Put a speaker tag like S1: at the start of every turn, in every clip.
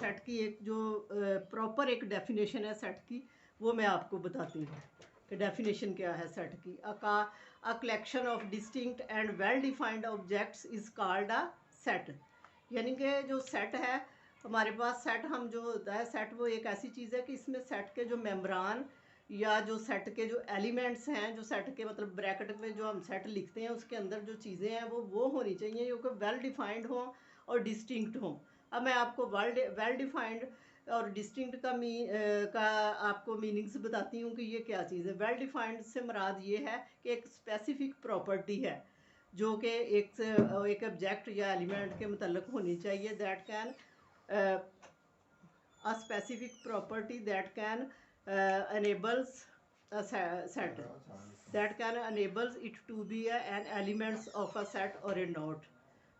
S1: Set की एक जो प्रॉपर एक डेफिनेशन है सेट की, वो मैं आपको बताती हूँ कि डेफिनेशन क्या है सेट की। A collection of distinct and well defined objects is called a set. यानी कि जो सेट है हमारे पास, सेट हम जो होता है सेट, वो एक ऐसी चीज़ है कि इसमें सेट के जो मेम्बरान या जो सेट के जो एलिमेंट्स हैं, जो सेट के मतलब ब्रैकेट में जो हम सेट लिखते हैं उसके अंदर जो चीज़ें हैं वो होनी चाहिए जो कि वेल डिफाइंड हों और डिस्टिंक्ट हों। अब मैं आपको वेल डिफाइंड और डिस्टिंक्ट का आपको मीनिंग्स बताती हूँ कि ये क्या चीज़ है। वेल डिफाइंड से मुराद ये है कि एक स्पेसिफिक प्रॉपर्टी है जो कि एक ऑब्जेक्ट या एलिमेंट के मतलब होनी चाहिए, that can a specific property that can enables a set, that can enables it to be an elements of a set or a node।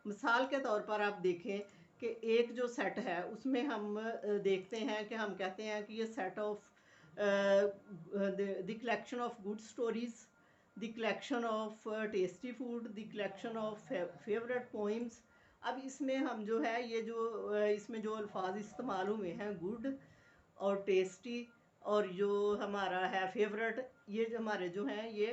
S1: मिसाल के तौर पर आप देखें कि एक जो सेट है उसमें हम देखते हैं कि हम कहते हैं कि ये set of the collection of good stories, the collection of tasty food, the collection of favourite poems. अब इसमें हम जो है ये जो इसमें जो अल्फाज इस्तेमाल हुए हैं गुड और टेस्टी और जो हमारा है फेवरेट, ये जो हमारे जो हैं ये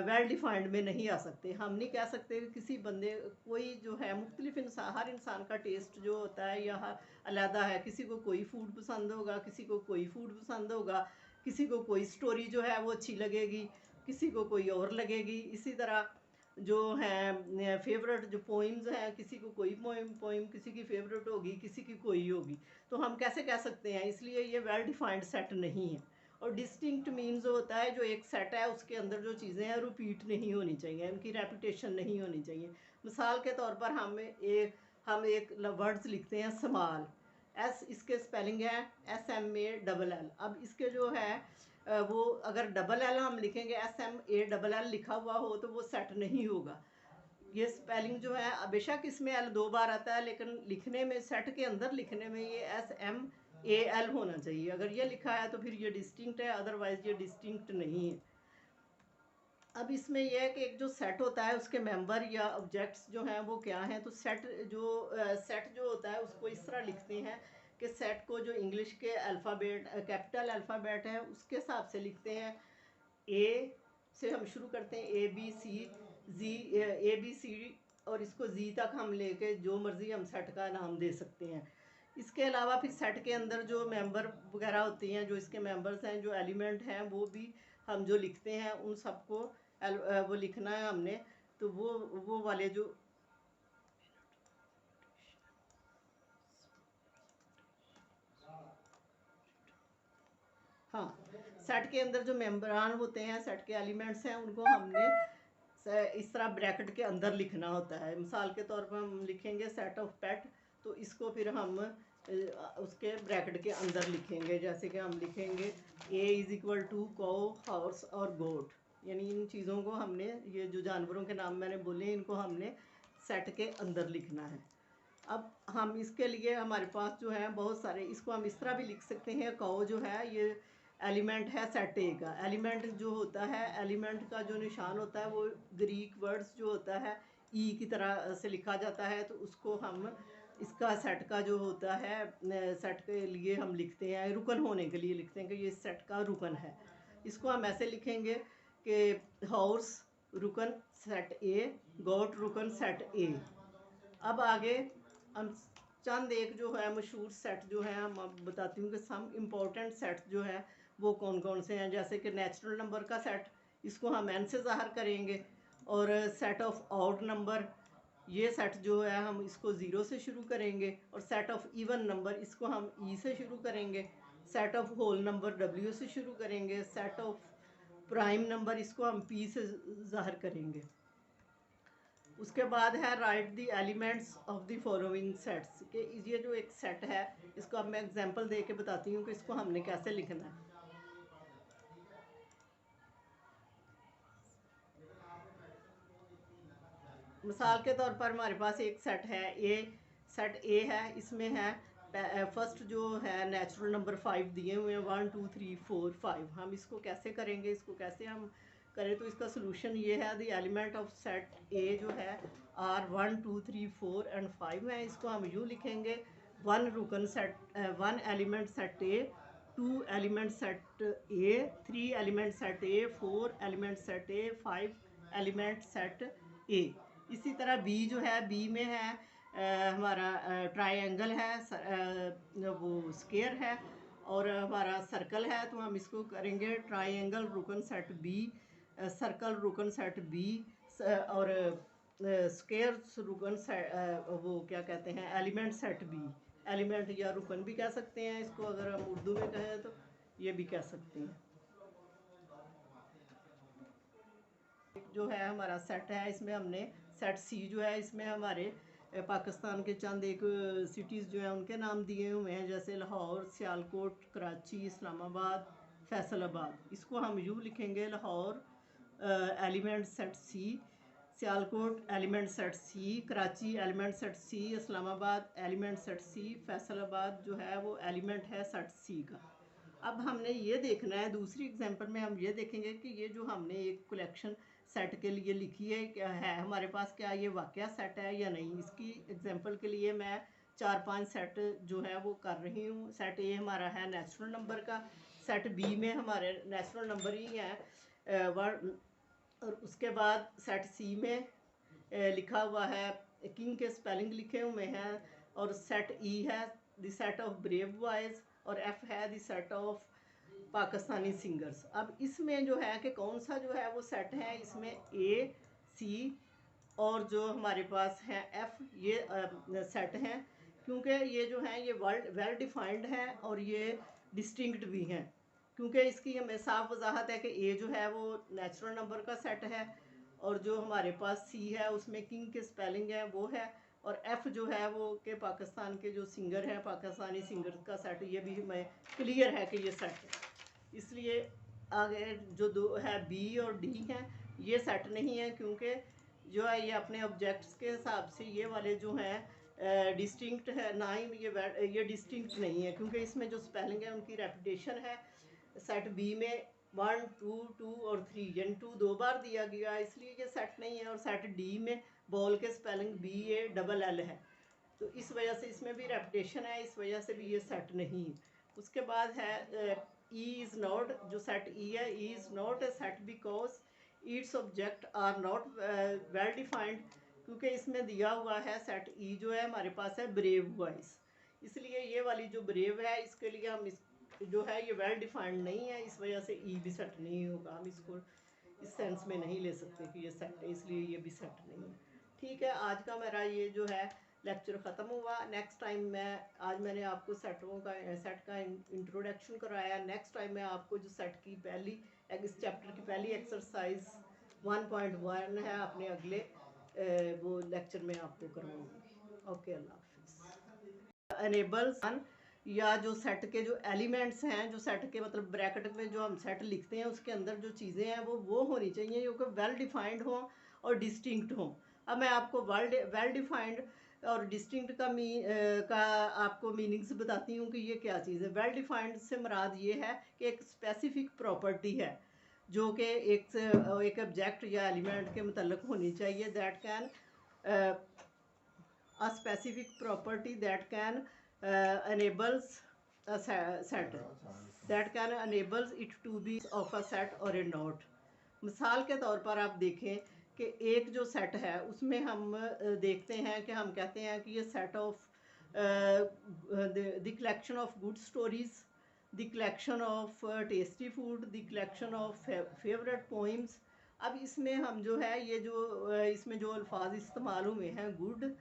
S1: वेल डिफाइंड में नहीं आ सकते। हम नहीं कह सकते कि किसी बंदे कोई जो है मुख्तलिफ इंसान, हर इंसान का टेस्ट जो होता है यह अलहदा है। किसी को कोई फूड पसंद होगा, किसी को कोई फूड पसंद होगा, किसी को कोई स्टोरी जो है वो अच्छी लगेगी, किसी को कोई और लगेगी। इसी तरह जो हैं फेवरेट जो पोइम्स हैं, किसी को कोई पोइम किसी की फेवरेट होगी, किसी की कोई होगी। तो हम कैसे कह सकते हैं, इसलिए ये वेल डिफाइंड सेट नहीं है। और डिस्टिंक्ट मीन्स होता है जो एक सेट है उसके अंदर जो चीज़ें हैं रिपीट नहीं होनी चाहिए, उनकी रेपिटेशन नहीं होनी चाहिए। मिसाल के तौर पर हम एक वर्ड्स लिखते हैं स्मॉल, एस इसके स्पेलिंग है SMALL। अब इसके जो है वो अगर डबल एल हम लिखेंगे, SMALL लिखा हुआ हो तो वो सेट नहीं होगा। ये स्पेलिंग जो है बेशक इसमें एल 2 बार आता है, लेकिन लिखने में सेट के अंदर लिखने में ये SMAL होना चाहिए। अगर ये लिखा है तो फिर ये डिस्टिंक्ट है, अदरवाइज ये डिस्टिंक्ट नहीं है। अब इसमें यह है कि एक जो सेट होता है उसके मेंबर या ऑब्जेक्ट्स जो हैं वो क्या हैं। तो सेट जो होता है उसको इस तरह लिखते हैं कि सेट को जो इंग्लिश के अल्फ़ाबेट कैपिटल अल्फ़ाबेट है उसके हिसाब से लिखते हैं। ए से हम शुरू करते हैं, A B C और इसको जी तक हम लेके जो मर्ज़ी हम सेट का नाम दे सकते हैं। इसके अलावा फिर सेट के अंदर जो मेंबर वगैरह होती हैं, जो इसके मेंबर्स हैं, जो एलिमेंट हैं, वो भी हम जो लिखते हैं उन सबको वो लिखना है हमने। तो वो वाले जो हाँ, सेट के अंदर जो मेंबरान होते हैं, सेट के एलिमेंट्स हैं, उनको हमने इस तरह ब्रैकेट के अंदर लिखना होता है। मिसाल के तौर पर हम लिखेंगे सेट ऑफ पेट, तो इसको फिर हम उसके ब्रैकेट के अंदर लिखेंगे। जैसे कि हम लिखेंगे A=2 कौ, हॉर्स और गोट। यानी इन चीज़ों को हमने, ये जो जानवरों के नाम मैंने बोले, इनको हमने सेट के अंदर लिखना है। अब हम इसके लिए हमारे पास जो है बहुत सारे, इसको हम इस तरह भी लिख सकते हैं। कौ जो है ये एलिमेंट है सेट ए का। एलिमेंट जो होता है, एलिमेंट का जो निशान होता है वो ग्रीक वर्ड्स जो होता है ई की तरह से लिखा जाता है। तो उसको हम इसका सेट का जो होता है सेट के लिए हम लिखते हैं, रुकन होने के लिए लिखते हैं कि ये सेट का रुकन है। इसको हम ऐसे लिखेंगे कि हॉर्स रुकन सेट ए, गोट रुकन सेट ए। अब आगे हम चंद एक जो है मशहूर सेट जो है हम अब बताती हूँ कि सम इम्पोर्टेंट सेट जो है वो कौन कौन से हैं। जैसे कि नेचुरल नंबर का सेट, इसको हम एन से ज़ाहिर करेंगे। और सेट ऑफ ऑड नंबर, ये सेट जो है हम इसको ज़ीरो से शुरू करेंगे। और सेट ऑफ इवन नंबर, इसको हम ई से शुरू करेंगे। Set of whole number W से शुरू करेंगे। सेट ऑफ प्राइम नंबर, इसको हम पी से ज़ाहिर करेंगे। उसके बाद है right the elements of the following sets, के ये जो एक सेट है इसको अब मैं एग्जांपल दे के बताती हूँ कि इसको हमने कैसे लिखना है। मिसाल के तौर पर हमारे पास एक सेट है सेट ए है। इसमें है फर्स्ट जो है नेचुरल नंबर 5 दिए हुए हैं, 1 2 3 4 5। हम इसको कैसे करेंगे, इसको कैसे हम करें, तो इसका सोल्यूशन ये है, द एलिमेंट ऑफ सेट ए जो है R 1 2 3 4 एंड 5 है। इसको हम यूँ लिखेंगे वन एलिमेंट सेट ए, 2 एलिमेंट सेट ए, 3 एलिमेंट सेट ए, 4 एलिमेंट सेट ए, 5 एलिमेंट सेट ए। इसी तरह बी जो है, बी में है हमारा ट्रायंगल है, वो स्क्वायर है और हमारा सर्कल है। तो हम इसको करेंगे ट्रायंगल रुकन सेट बी, सर्कल रुकन सेट बी और स्क्वायर रुकन सेट वो क्या कहते हैं एलिमेंट सेट बी। एलिमेंट या रुकन भी कह सकते हैं इसको, अगर हम उर्दू में कहें तो ये भी कह सकते हैं। जो है हमारा सेट है, इसमें हमने सेट सी जो है, इसमें हमारे पाकिस्तान के चंद एक सिटीज़ जो हैं उनके नाम दिए हुए हैं, जैसे लाहौर, सियालकोट, कराची, इस्लामाबाद, फैसलाबाद। इसको हम यूँ लिखेंगे, लाहौर एलिमेंट सेट सी, सियालकोट एलिमेंट सेट सी, कराची एलिमेंट सेट सी, इस्लामाबाद एलिमेंट सेट सी, फैसलाबाद जो है वो एलिमेंट है सेट सी का। अब हमने ये देखना है, दूसरी एग्जांपल में हम ये देखेंगे कि ये जो हमने एक कलेक्शन सेट के लिए लिखी है, क्या है हमारे पास, क्या ये वाकया सेट है या नहीं। इसकी एग्जांपल के लिए मैं 4-5 सेट जो है वो कर रही हूँ। सेट ए हमारा है नेचुरल नंबर का, सेट बी में हमारे नेचुरल नंबर ही है वर्ड, और उसके बाद सेट सी में लिखा हुआ है किंग के स्पेलिंग लिखे हुए हैं, और सेट ई है the set of brave boys, और एफ है the set of Pakistani singers. अब इसमें जो है कि कौन सा जो है वो सेट है, इसमें ए, सी और जो हमारे पास है एफ, ये सेट हैं, क्योंकि ये जो हैं ये वेल डिफाइंड हैं और ये डिस्टिंक्ट भी हैं, क्योंकि इसकी हमें साफ वजाहत है कि ए जो है वो नेचुरल नंबर का सेट है, और जो हमारे पास सी है उसमें किंग के स्पेलिंग है वो है, और एफ़ जो है वो के पाकिस्तान के जो सिंगर हैं, पाकिस्तानी सिंगर का सेट, ये भी हमें क्लियर है कि ये सेट है। इसलिए आगे जो दो है बी और डी हैं, ये सेट नहीं है, क्योंकि जो है ये अपने ऑब्जेक्ट्स के हिसाब से ये वाले जो हैं डिस्टिंक्ट है ना ही, ये डिस्टिंक्ट नहीं है, क्योंकि इसमें जो स्पेलिंग है उनकी रेपिटेशन है। सेट बी में 1, 2, 2 और 3, यानी 2 2 बार दिया गया, इसलिए ये सेट नहीं है। और सेट डी में बॉल के स्पेलिंग BALL है, तो इस वजह से इसमें भी रेपिटेशन है, इस वजह से भी ये सेट नहीं है। उसके बाद है ई इज़ नॉट, जो सेट ई है, E is not a set because its object are not well defined, क्योंकि इसमें दिया हुआ है सेट ई जो है हमारे पास है ब्रेव वॉइस, इसलिए ये वाली जो ब्रेव है इसके लिए हम इस जो है ये वेल डिफाइंड नहीं है, इस वजह से ई भी सेट नहीं होगा, हम इसको इस सेंस में नहीं ले सकते कि ये सेट है, इसलिए ये भी सेट नहीं है। ठीक है, आज का मेरा ये जो है लेक्चर ख़त्म हुआ। नेक्स्ट टाइम आज मैंने आपको सेट का इंट्रोडक्शन कराया। नेक्स्ट टाइम मैं आपको जो सेट की पहली इस चैप्टर की पहली एक्सरसाइज 1.1 है, अपने अगले वो लेक्चर में आपको करवाऊँगी। ओके, अल्लाह हाफिज़। अनेबल्स या जो सेट के जो एलिमेंट्स हैं, जो सेट के मतलब ब्रैकेट में जो हम सेट लिखते हैं उसके अंदर जो चीज़ें हैं वो होनी चाहिए जो कि वेल डिफाइंड हों और डिस्टिंक्ट हों। अब मैं आपको वेल डिफाइंड और डिस्टिंक्ट का आपको मीनिंग्स बताती हूँ कि ये क्या चीज़ है। वेल डिफाइंड से मुराद ये है कि एक स्पेसिफिक प्रॉपर्टी है जो कि एक ऑब्जेक्ट या एलिमेंट के मतलब होनी चाहिए, that can a specific property that can enables a set, that can enables it to be of a set or a not। मिसाल के तौर पर आप देखें कि एक जो सेट है उसमें हम देखते हैं कि हम कहते हैं कि ये set of the collection of good stories, the collection of tasty food, the collection of favourite poems. अब इसमें हम जो है ये जो इसमें जो अल्फाज इस्तेमाल हुए हैं गुड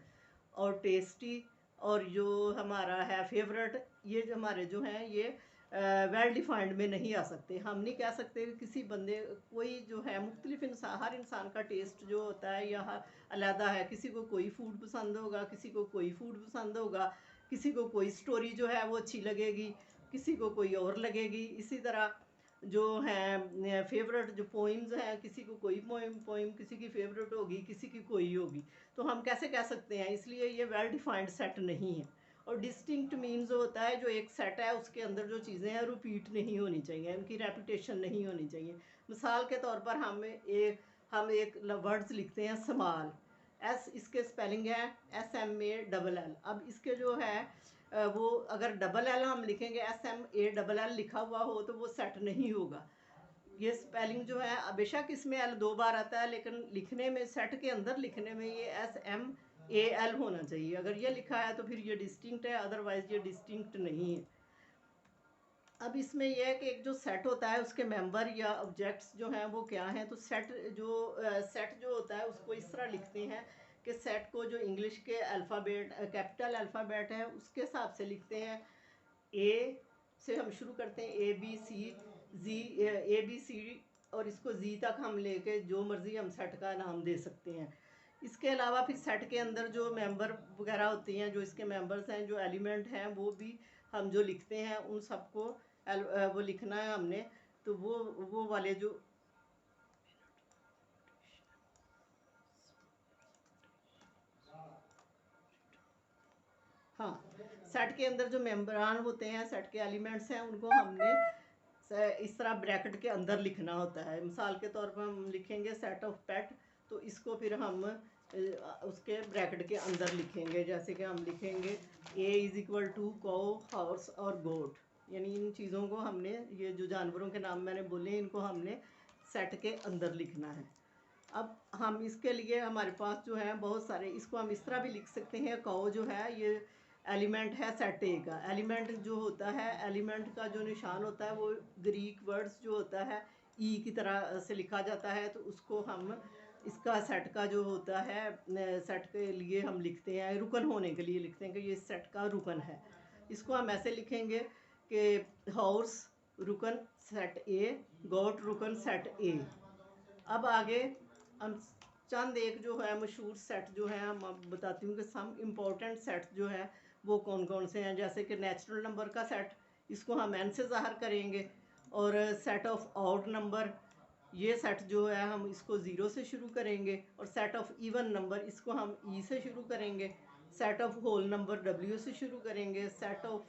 S1: और टेस्टी और जो हमारा है फेवरेट, ये जो हमारे जो हैं ये वेल डिफाइंड में नहीं आ सकते। हम नहीं कह सकते कि किसी बंदे कोई जो है मुख्तलिफ इंसान, हर इंसान का टेस्ट जो होता है यह अलग है, किसी को कोई फूड पसंद होगा, किसी को कोई फूड पसंद होगा, किसी को कोई स्टोरी जो है वो अच्छी लगेगी, किसी को कोई और लगेगी। इसी तरह जो हैं फेवरेट जो पोइम्स हैं, किसी को कोई पोइम किसी की फेवरेट होगी, किसी की कोई होगी, तो हम कैसे कह सकते हैं, इसलिए ये वेल डिफाइंड सेट नहीं है। और डिस्टिंक्ट मीन्स होता है जो एक सेट है उसके अंदर जो चीज़ें हैं रिपीट नहीं होनी चाहिए, उनकी रेपिटेशन नहीं होनी चाहिए। मिसाल के तौर पर हम एक वर्ड्स लिखते हैं स्मॉल, इसके स्पेलिंग है SMALL। अब इसके जो है वो अगर डबल एल हम लिखेंगे, SMALL लिखा हुआ हो तो वो सेट नहीं होगा। ये स्पेलिंग जो है बेशक इसमें एल 2 बार आता है, लेकिन लिखने में, सेट के अंदर लिखने में ये SMAL होना चाहिए। अगर ये लिखा है तो फिर ये डिस्टिंक्ट है, अदरवाइज ये डिस्टिंक्ट नहीं है। अब इसमें यह है कि एक जो सेट होता है उसके मेंबर या ऑब्जेक्ट्स जो हैं वो क्या हैं। तो सेट जो होता है उसको इस तरह लिखते हैं कि सेट को जो इंग्लिश के अल्फ़ाबेट, कैपिटल अल्फ़ाबेट है उसके हिसाब से लिखते हैं। ए से हम शुरू करते हैं, ABC और इसको जी तक हम लेके जो मर्ज़ी हम सेट का नाम दे सकते हैं। इसके अलावा फिर सेट के अंदर जो मेंबर वगैरह होती हैं, जो इसके मेंबर्स हैं, जो एलिमेंट हैं, वो भी हम जो लिखते हैं उन सबको वो लिखना है हमने। तो वो वाले जो हाँ, सेट के अंदर जो मेंबरान होते हैं, सेट के एलिमेंट्स हैं, उनको हमने इस तरह ब्रैकेट के अंदर लिखना होता है। मिसाल के तौर पर हम लिखेंगे सेट ऑफ पेट, तो इसको फिर हम उसके ब्रैकेट के अंदर लिखेंगे। जैसे कि हम लिखेंगे A=2 कौ, हॉर्स और गोट, यानी इन चीज़ों को हमने, ये जो जानवरों के नाम मैंने बोले, इनको हमने सेट के अंदर लिखना है। अब हम इसके लिए हमारे पास जो है बहुत सारे, इसको हम इस तरह भी लिख सकते हैं। कौ जो है ये एलिमेंट है सेट ए का। एलिमेंट जो होता है, एलिमेंट का जो निशान होता है वो ग्रीक वर्ड्स जो होता है ई की तरह से लिखा जाता है। तो उसको हम इसका सेट का जो होता है, सेट के लिए हम लिखते हैं, रुकन होने के लिए लिखते हैं कि ये सेट का रुकन है। इसको हम ऐसे लिखेंगे कि हॉर्स रुकन सेट ए, गोट रुकन सेट ए। अब आगे हम चंद एक जो है मशहूर सेट जो है हम बताती हूँ कि सम इम्पोर्टेंट सेट जो है वो कौन कौन से हैं। जैसे कि नेचुरल नंबर का सेट, इसको हम एन से ज़ाहिर करेंगे। और सेट ऑफ ऑड नंबर, ये सेट जो है हम इसको ज़ीरो से शुरू करेंगे। और सेट ऑफ इवन नंबर, इसको हम ई से शुरू करेंगे। Set of whole number W से शुरू करेंगे। सेट ऑफ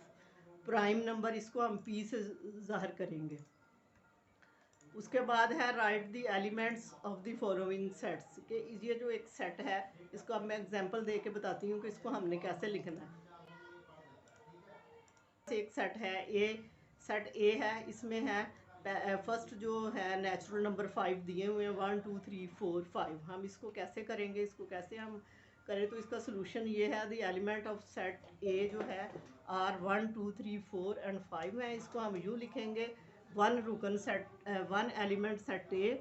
S1: प्राइम नंबर, इसको हम पी से ज़ाहिर करेंगे। उसके बाद है right the elements of the following sets, कि ये जो एक सेट है इसको अब मैं एग्जांपल दे के बताती हूँ कि इसको हमने कैसे लिखना है। एक सेट है ए, सेट ए है, इसमें है फर्स्ट जो है नेचुरल नंबर 5 दिए हुए हैं, 1 2 3 4 5। हम इसको कैसे करेंगे, इसको कैसे हम करें, तो इसका सोल्यूशन ये है, द एलिमेंट ऑफ सेट ए जो है आर 1 2 3 4 एंड 5 है। इसको हम यूँ लिखेंगे, वन एलिमेंट सेट ए,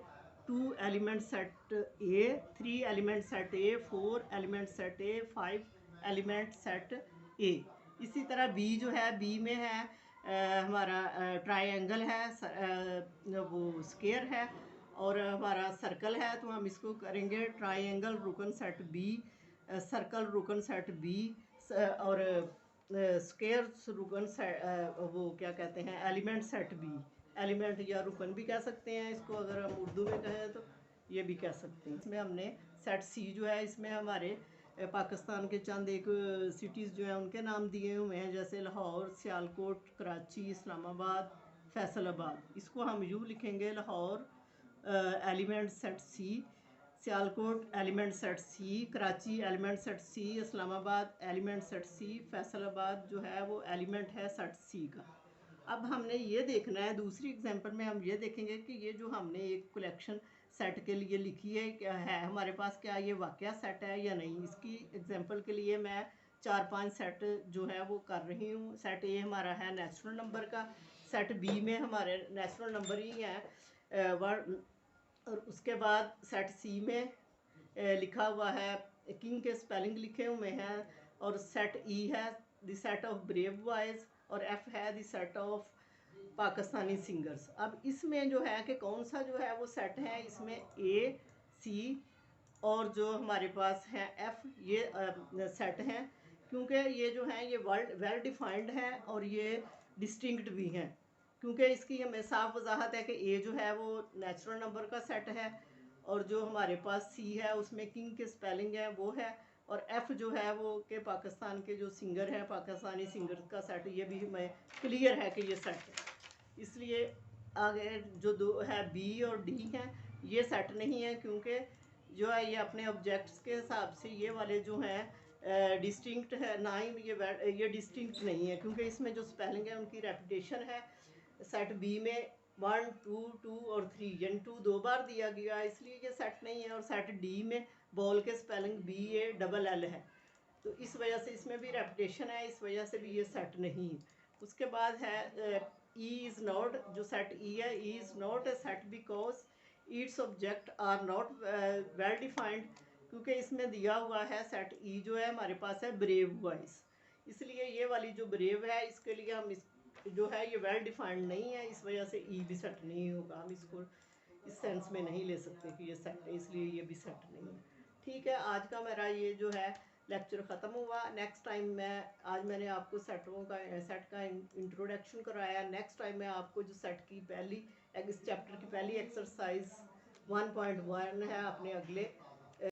S1: 2 एलिमेंट सेट ए, 3 एलिमेंट सेट ए, 4 एलिमेंट सेट ए, 5 एलिमेंट सेट ए। इसी तरह बी जो है, बी में है हमारा ट्रायंगल है, वो स्क्वायर है, और हमारा सर्कल है। तो हम इसको करेंगे ट्रायंगल रुकन सेट बी, सर्कल रुकन सेट बी, और स्क्वायर रुकन सेट, वो क्या कहते हैं, एलिमेंट सेट बी। एलिमेंट या रुकन भी कह सकते हैं इसको, अगर हम उर्दू में कहें तो ये भी कह सकते हैं। इसमें हमने सेट सी जो है, इसमें हमारे पाकिस्तान के चंद एक सिटीज़ जो हैं उनके नाम दिए हुए हैं, जैसे लाहौर, सियालकोट, कराची, इस्लामाबाद, फैसलाबाद। इसको हम यूँ लिखेंगे, लाहौर एलिमेंट सेट सी, सियालकोट एलिमेंट सेट सी, कराची एलिमेंट सेट सी, इस्लामाबाद एलिमेंट सेट सी, फैसलाबाद जो है वो एलिमेंट है सेट सी का। अब हमने ये देखना है, दूसरी एग्जांपल में हम ये देखेंगे कि ये जो हमने एक कलेक्शन सेट के लिए लिखी है, क्या है हमारे पास, क्या ये वाकया सेट है या नहीं। इसकी एग्जांपल के लिए मैं 4-5 सेट जो है वो कर रही हूँ। सेट ए हमारा है नेचुरल नंबर का, सेट बी में हमारे नेचुरल नंबर ही है वर्ड, और उसके बाद सेट सी में लिखा हुआ है, किंग के स्पेलिंग लिखे हुए हैं। और सेट ई है the set of brave boys, और एफ है the set of Pakistani singers. अब इसमें जो है कि कौन सा जो है वो सेट है, इसमें ए, सी और जो हमारे पास है एफ, ये सेट हैं, क्योंकि ये जो हैं ये वेल डिफाइंड है और ये डिस्टिंक्ट भी हैं। क्योंकि इसकी हमें साफ वजाहत है कि ए जो है वो नेचुरल नंबर का सेट है, और जो हमारे पास सी है उसमें किंग के स्पेलिंग है वो है, और एफ़ जो है वो के पाकिस्तान के जो सिंगर हैं, पाकिस्तानी सिंगर का सेट, ये भी हमें क्लियर है कि ये सेट है। इसलिए आगे जो दो है बी और डी हैं, ये सेट नहीं है, क्योंकि जो है ये अपने ऑब्जेक्ट्स के हिसाब से ये वाले जो हैं डिस्टिंक्ट है ना ही ये डिस्टिंक्ट नहीं है, क्योंकि इसमें जो स्पेलिंग है उनकी रेपिटेशन है। सेट बी में 1 2 2 और 3 यानी 2 दो बार दिया गया, इसलिए ये सेट नहीं है। और सेट डी में बॉल के स्पेलिंग BALL है, तो इस वजह से इसमें भी रेपिटेशन है, इस वजह से भी ये सेट नहीं है। उसके बाद है ई इज़ नॉट, जो सेट ई है, E is not a set because its object are not well defined, क्योंकि इसमें दिया हुआ है सेट ई जो है हमारे पास है ब्रेव वॉइस, इसलिए ये वाली जो ब्रेव है इसके लिए हम इस जो है ये वेल डिफाइंड नहीं है, इस वजह से ई भी सेट नहीं होगा। हम इसको इस सेंस में नहीं ले सकते कि ये सेट है, इसलिए ये भी सेट नहीं है। ठीक है, आज का मेरा ये जो है लेक्चर ख़त्म हुआ। नेक्स्ट टाइम आज मैंने आपको सेट का इंट्रोडक्शन कराया। नेक्स्ट टाइम मैं आपको जो सेट की इस चैप्टर की पहली एक्सरसाइज 1.1 है अपने अगले